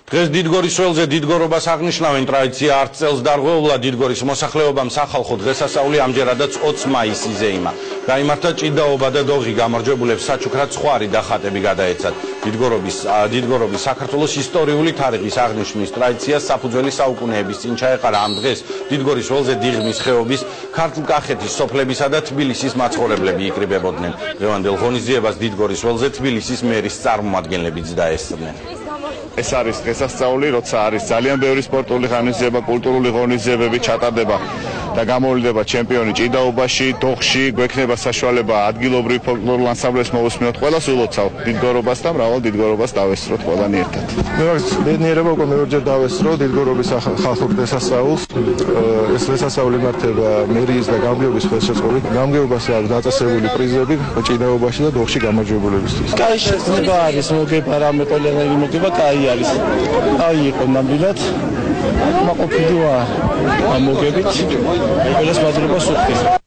დღეს დიდგორის ველზე დიდგორობას აღნიშნავენ ტრადიცია არც წელს დარღვეულა დიდგორის მოსახლეობამ სახალხო დღესასწაული ამჯერადაც 20 მაისზე იმა. გაიმართა ჭიდაობა და დოღი გამარჯვებულებს საჩუქრად ხვარი და ხატები გადაეცათ. დიდგორობის საქართველოს ისტორიული თარიღის აღნიშვნის ტრადიციას საფუძველი საუკუნეების წინ ჩაეყარა ამ დღეს დიდგორის ველზე დიღმის ხეობის ქართლ-კახეთის სოფლებისა და თბილისის მაცხოვრებლები იკრიბებოდნენ. დღევანდელ ღონისძიებას დიდგორის ველზე თბილისის მერის წარმომადგენლებიც დაესწრნენ. ეს არის დღესასწაული, როცა არის ძალიან ბევრი სპორტული ღონისძიება, კულტურული ღონისძიებები ჩატარდება და გამოვლდება ჩემპიონი ჭიდაობაში, დოღში, გვექნება საშუალება ადგილობრივ ფოლკლორულ ანსამბლებს მოვუსმინოთ. ყველას ვილოცავ დიდგორობას და მრავალ დიდგორობას დავესწროთ ყველანი ერთად. ბედნიერება უკვე მეორჯერ დავესწრო დიდგორობის ხალხო დღესასწაულს. ეს დღესასწაული იმართება მერიის და გამგეობის ხელშეწყობით. გამგეობაში არის დაწესებული პრიზები ჭიდაობაში და დოღში გამარჯვებულებისთვის. კაი შეცდომა არის, მოგება რამე ყველანაირი მოგება, კაი არის. კაი იყო ნამდვილად. მაყოფილი ვარ ამ მოგებით. ყველას მაძლობას ვუხდით.